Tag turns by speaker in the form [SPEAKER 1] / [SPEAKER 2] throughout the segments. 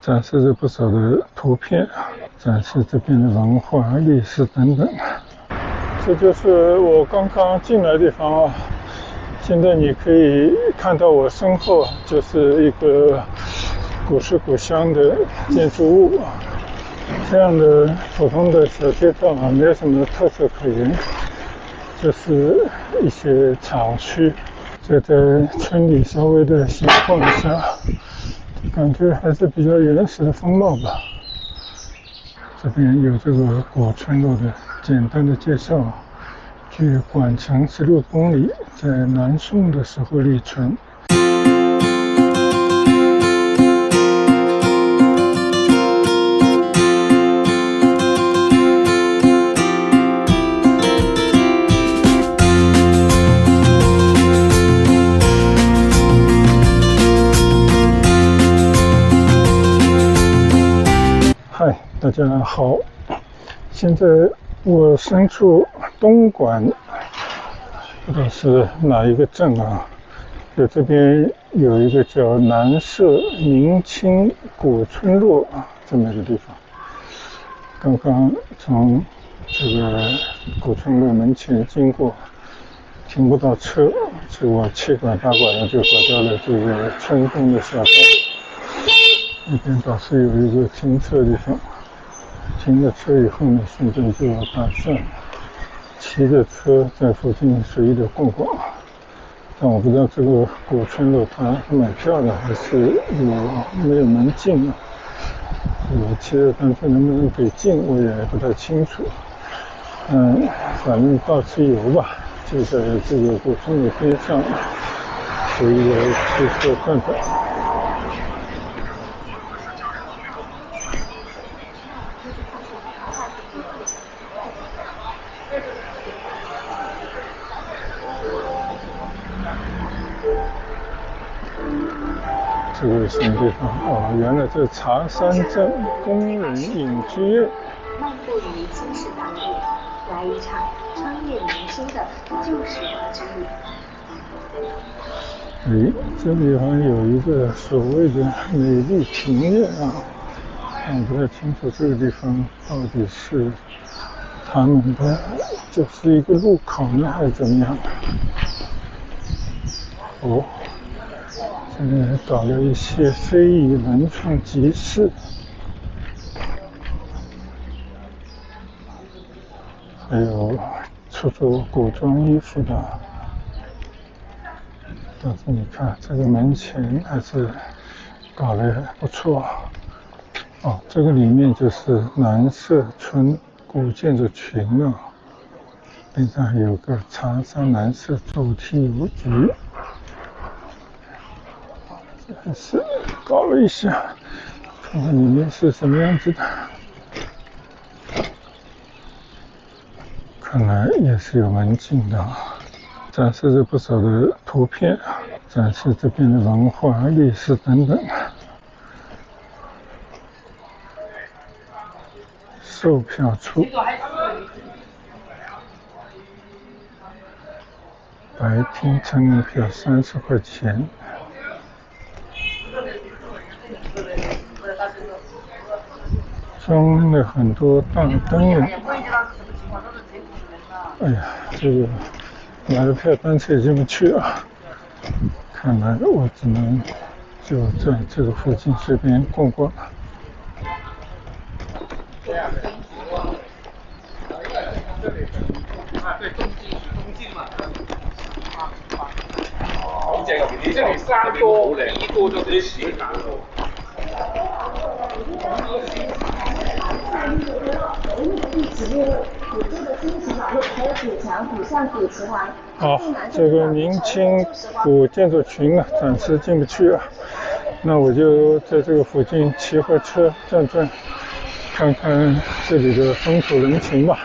[SPEAKER 1] 展示着不少的图片，展示这边的文化、历史等等。这就是我刚刚进来的地方啊。现在你可以看到我身后就是一个古色古香的建筑物啊。这样的普通的小街道啊，没有什么特色可言，就是一些厂区。这在村里稍微的闲逛一下，感觉还是比较原始的风貌吧。这边有这个古村落的简单的介绍。距管城16公里，在南宋的时候立存。嗨，大家好，现在我身处东莞，不知道是哪一个镇啊？就这边有一个叫南社明清古村落啊，这么一个地方。刚刚从这个古村落门前经过，停不到车，结果七拐八拐的就拐到了这个村东的下道。那边倒是有一个停车的地方。停了车以后呢，现在就打算骑着车在附近随意的逛逛。但我不知道这个古村落它买票的还是没有门禁啊？我骑着单车能不能给进我也不太清楚。反正到此游吧，就在这个古村落边上随意的骑车转转。这个什么地方？哦，原来这茶山镇工人隐居院。
[SPEAKER 2] 漫步于新时代路，来一场穿越年轻的旧时光之
[SPEAKER 1] 哎，
[SPEAKER 2] 旅。
[SPEAKER 1] 这地方有一个所谓的美丽庭院啊，我不太清楚这个地方到底是他们的就是一个路口呢，还是怎么样？哦。这里还搞了一些非遗文创集市，还有出租古装衣服的。但是你看这个门前还是搞得不错。哦，这个里面就是南社村古建筑群啊，边上还有个茶山南社主题邮局。还是搞了一下，看看里面是什么样子的。看来也是有门禁的，展示着不少的图片，展示这边的文化、历史等等。售票处，白天成人票30块钱。装了很多大灯笼。哎呀，这个买了票单车也进不去啊！看来我只能就在这个附近随便逛逛。
[SPEAKER 3] 你这里山多，一多就得洗干了。
[SPEAKER 1] 好，这个明清古建筑群啊，暂时进不去啊。那我就在这个附近骑会车转转，看看这里的风土人情吧。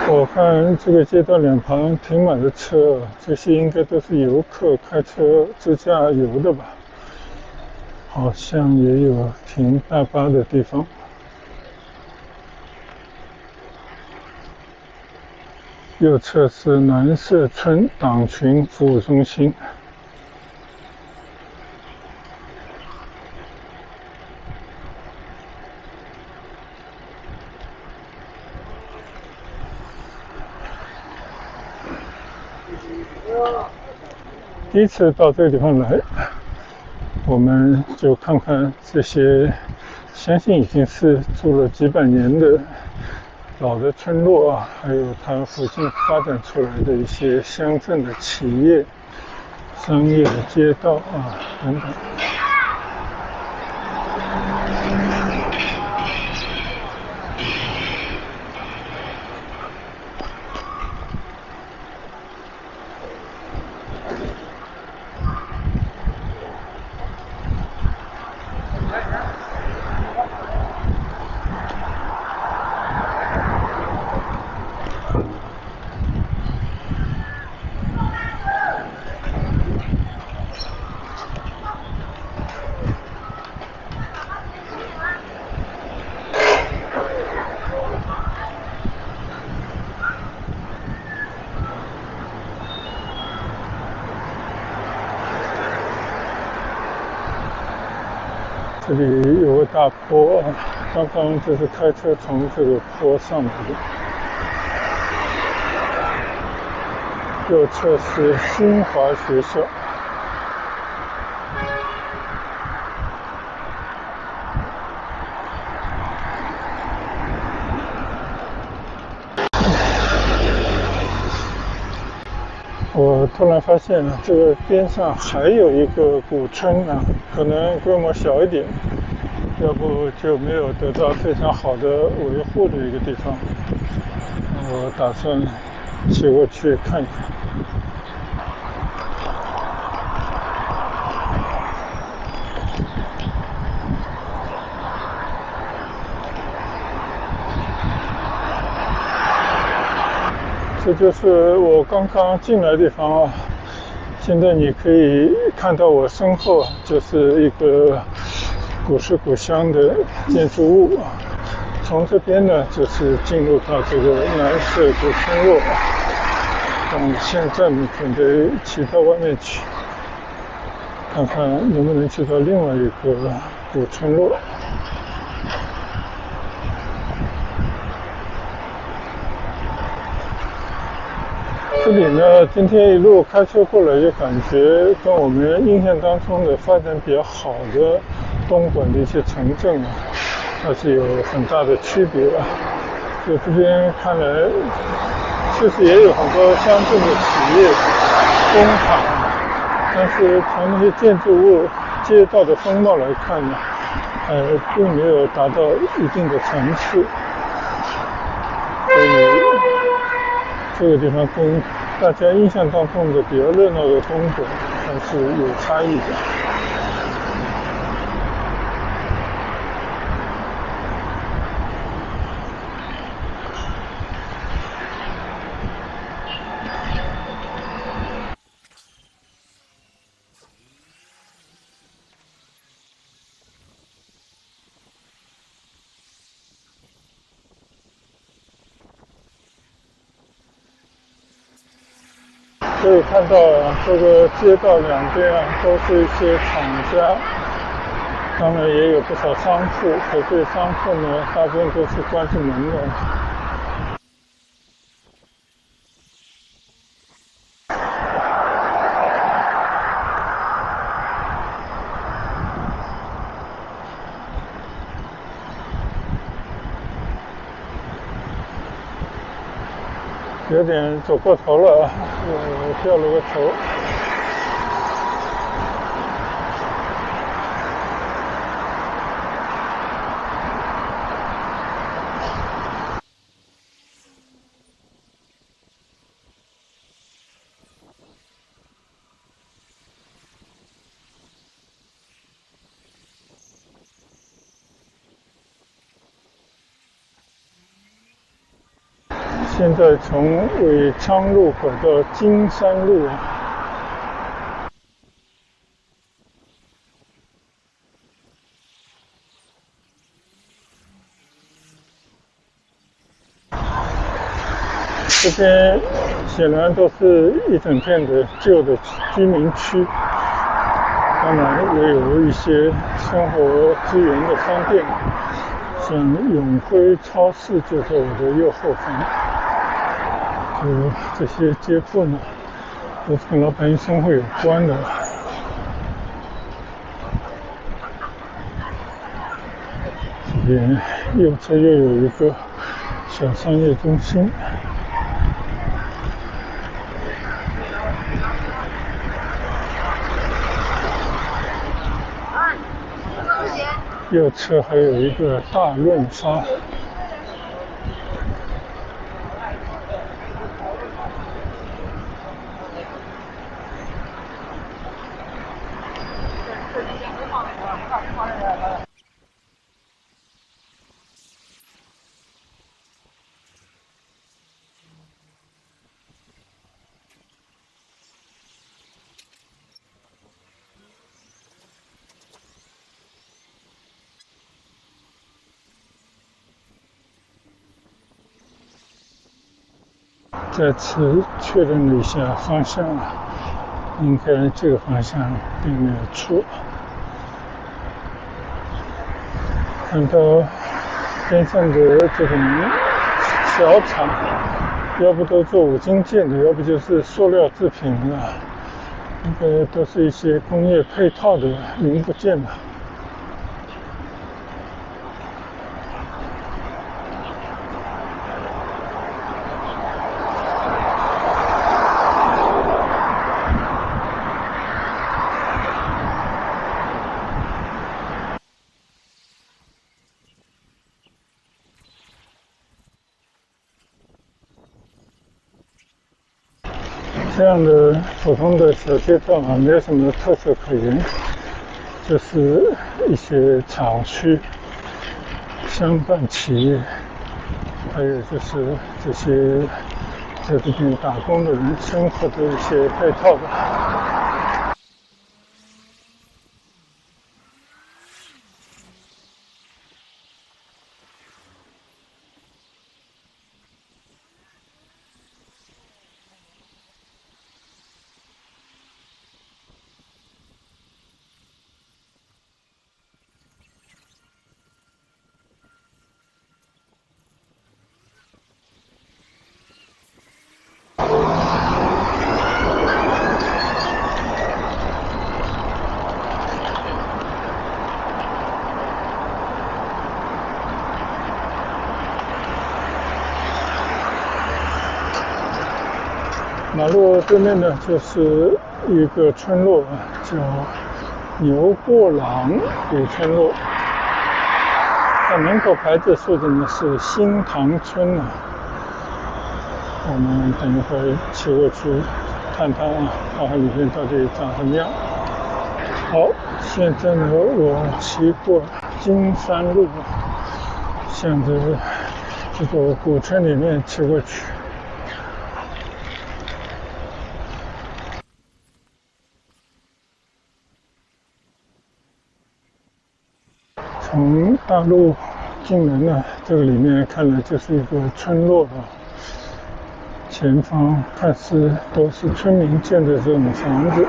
[SPEAKER 1] 我看这个街道两旁停满了车，这些应该都是游客开车自驾游的吧？好像也有停大巴的地方。右侧是南社村党群服务中心。第一次到这个地方来，我们就看看这些相信已经是住了几百年的老的村落啊，还有它附近发展出来的一些乡镇的企业、商业的街道啊等等。这里有个大坡啊，刚刚就是开车从这个坡上来的。右侧是新华学校。我突然发现这个边上还有一个古村啊，可能规模小一点，要不就没有得到非常好的维护的一个地方。我打算骑过去看一看。这就是我刚刚进来的地方啊。现在你可以看到我身后就是一个古色古香的建筑物啊。从这边呢，就是进入到这个南社古村落。现在你准备骑到外面去，看看能不能去到另外一个古村落。这里呢，今天一路开车过来，就感觉跟我们印象当中的发展比较好的东莞的一些城镇啊，还是有很大的区别啊。就这边看来，确实也有很多乡镇的企业、工厂，但是从那些建筑物、街道的风貌来看呢，并没有达到一定的层次。所以这个地方跟大家印象当中的比较热闹的东莞还是有差异的。可以看到这个街道两边都是一些厂家，当然也有不少商铺，可这些商铺呢，大部分都是关着门的。有点走过头了，掉了个头。现在从尾昌路拐到金山路。这边显然都是一整片的旧的居民区，当然也有一些生活资源的商店，像永辉超市就在我的右后方。这些街铺呢，都是跟老百姓生活有关的。这边右侧又有一个小商业中心。右侧还有一个大润发。再次确认了一下方向，应该这个方向并没有错。看到边上的这种小厂，要不都做五金件的，要不就是塑料制品的，应该都是一些工业配套的零部件吧。这样的普通的小街道啊，没有什么特色可言，就是一些厂区、商办企业，还有就是这些在这边打工的人生活的一些配套吧。马路对面呢，就是一个村落啊，叫牛过廊北村落。它门口牌子说的呢是新塘村啊。我们等一会儿骑过去看看啊，看看里面到底长什么样。好，现在呢，我骑过金山路，向着这个古村里面骑过去。从大路进门呢，这个里面看来就是一个村落啊。前方看似都是村民建的这种房子。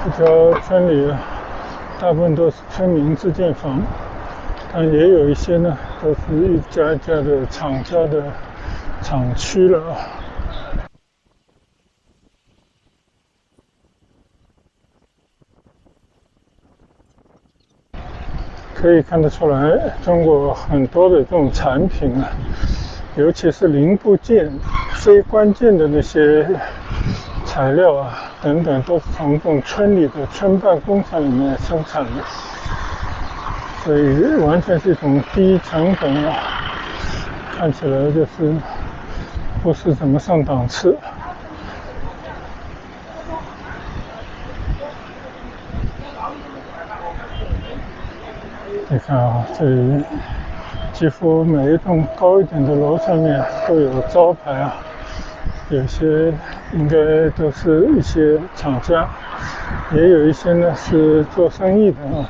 [SPEAKER 1] 这条村里大部分都是村民自建房，但也有一些呢，都是一家一家的厂家的厂区了啊。可以看得出来，中国很多的这种产品啊，尤其是零部件、非关键的那些材料啊等等，都是从这种村里的村办工厂里面生产的，所以完全是一种低成本啊，看起来就是不是怎么上档次。你看啊，这里几乎每一栋高一点的楼上面都有招牌啊，有些应该都是一些厂家，也有一些呢是做生意的啊。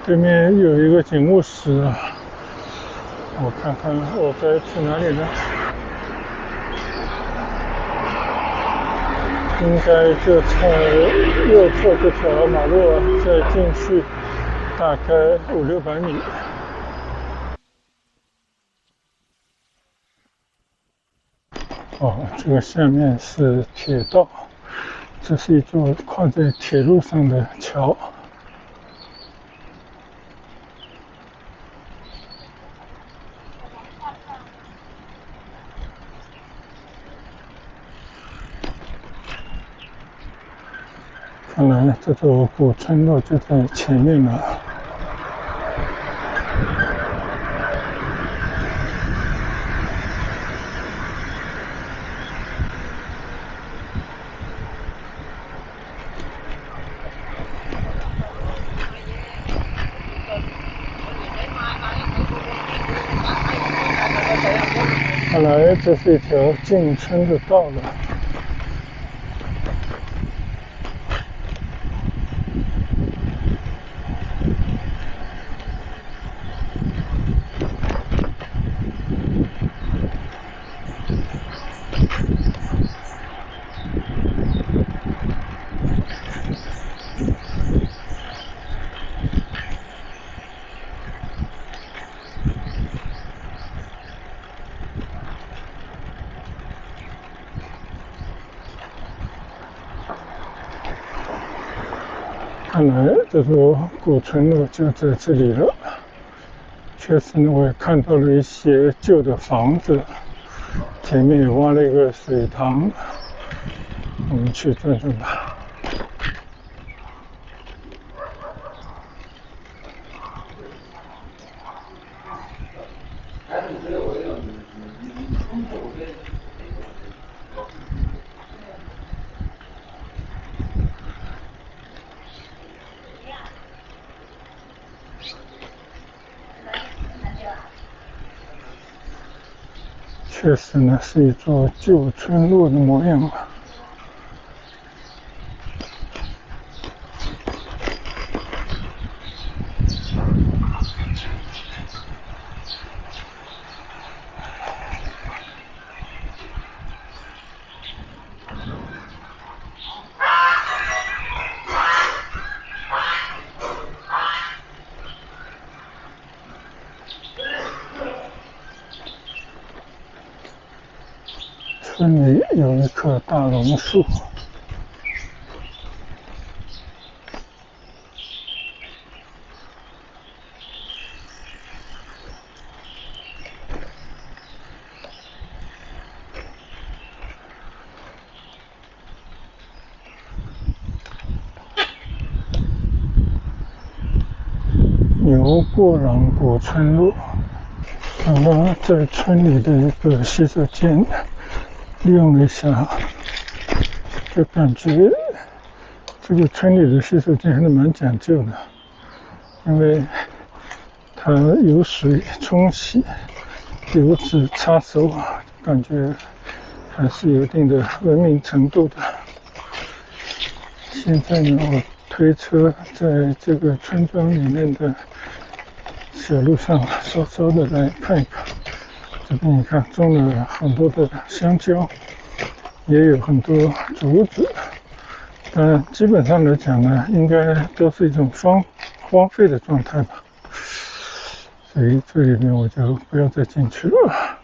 [SPEAKER 1] 对面有一个警务室啊，我看看我该去哪里呢？应该就在右侧这条马路啊，再进去大概500-600米。哦，这个下面是铁道，这是一座跨在铁路上的桥。看来这座古村落就在前面了。看来这是一条进村的道路。看来这座古村落就在这里了。确实呢，我也看到了一些旧的房子，前面也挖了一个水塘，我们去转转吧。确实呢，是一座旧村落的模样啊。村里有一棵大榕树。牛过朗古村落，刚刚在村里的一个洗手间利用了一下，就感觉这个村里的洗手间还是蛮讲究的，因为它有水冲洗，有纸擦手，感觉还是有一定的文明程度的。现在呢，我推车在这个村庄里面的小路上稍稍的来看一看。这边你看种了很多的香蕉，也有很多竹子，但基本上来讲呢，应该都是一种荒废的状态吧。所以这里面我就不要再进去了。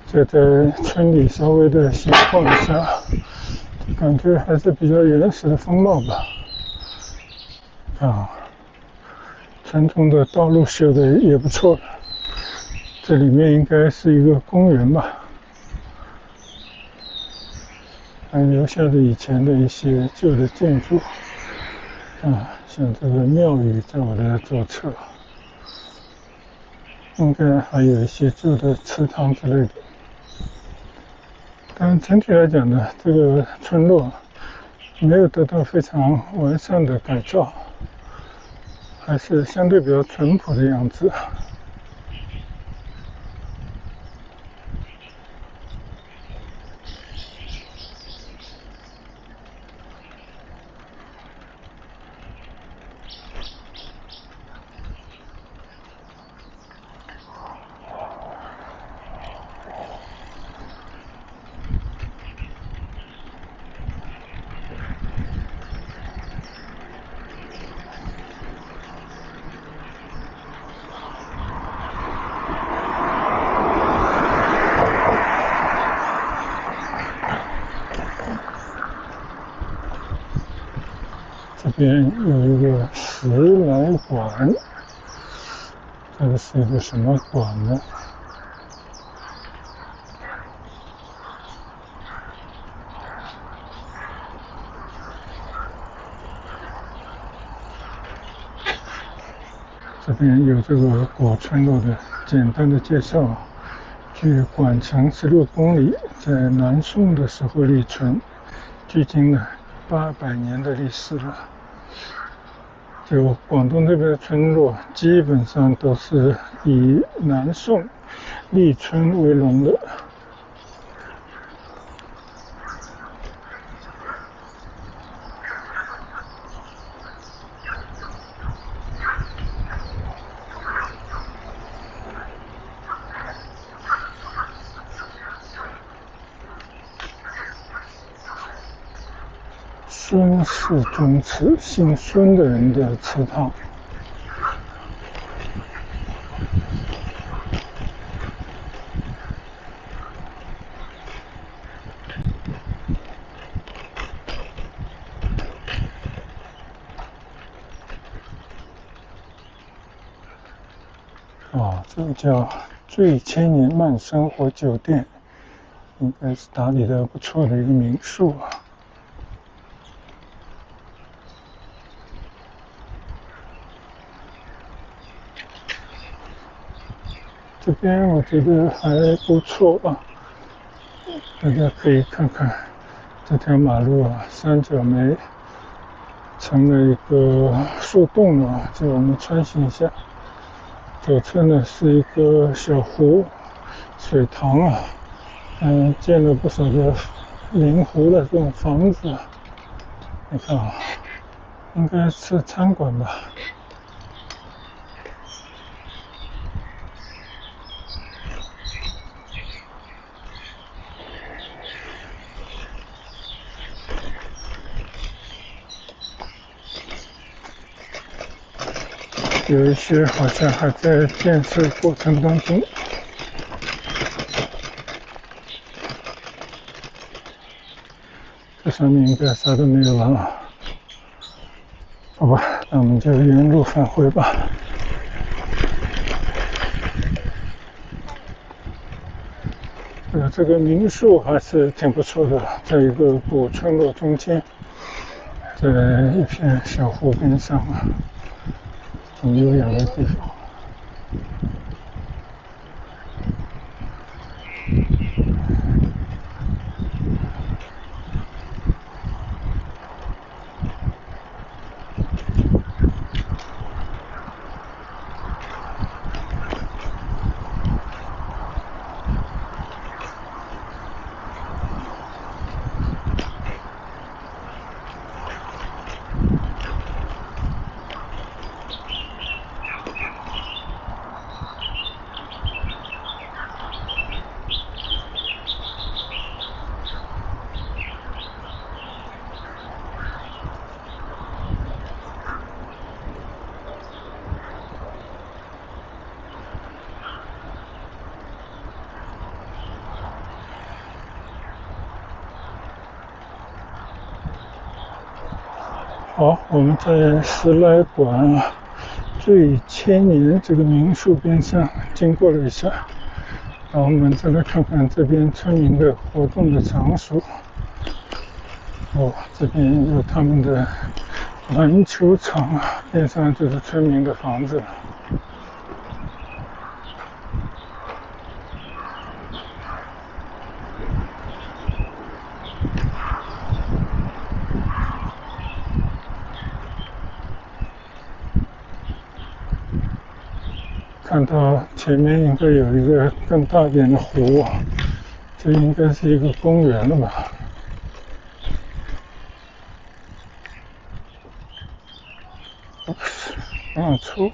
[SPEAKER 1] 这在村里稍微的闲逛一下，感觉还是比较原始的风貌吧。啊，村中的道路修的也不错，这里面应该是一个公园吧，还留下了以前的一些旧的建筑，像这个庙宇在我的左侧，应该还有一些旧的祠堂之类的。但整体来讲呢，这个村落没有得到非常完善的改造，还是相对比较淳朴的样子。这边有一个时来馆，这个是一个什么馆呢？这边有这个古村落的简单的介绍。距馆城16公里，在南宋的时候立存，距今呢800年的历史了。就广东这边的村落，基本上都是以南宋立村为荣的。孙氏宗祠，姓孙的人的祠堂。这个叫醉千年慢生活酒店，应该是打理的不错的一个民宿啊。这边我觉得还不错啊，大家可以看看这条马路啊，三角梅成了一个树洞了，就我们穿行一下。左侧呢是一个小湖，水塘啊，建了不少的临湖的这种房子。你看啊，应该是餐馆吧。有一些好像还在建设过程当中。这上面应该啥都没有了，好吧，那我们就原路返回吧。这个民宿还是挺不错的，在一个古村落中间，在一片小湖边上啊，很优雅的地方。好，我们在时来馆岁千年这个民宿边上经过了一下，然后我们再来看看这边村民的活动的场所。哦，这边有他们的篮球场啊，边上就是村民的房子。看到前面应该有一个更大点的湖，这应该是一个公园了吧？往出。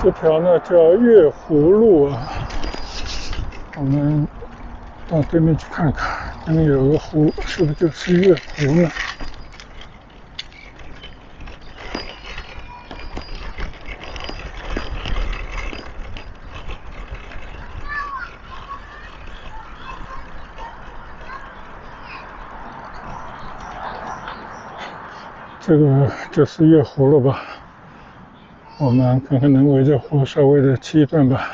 [SPEAKER 1] 这条呢叫月湖路啊，我们到对面去看看，那边有个湖，是不是就是月湖呢？这个就是月湖了吧？我们看看能围着湖稍微的骑一段吧。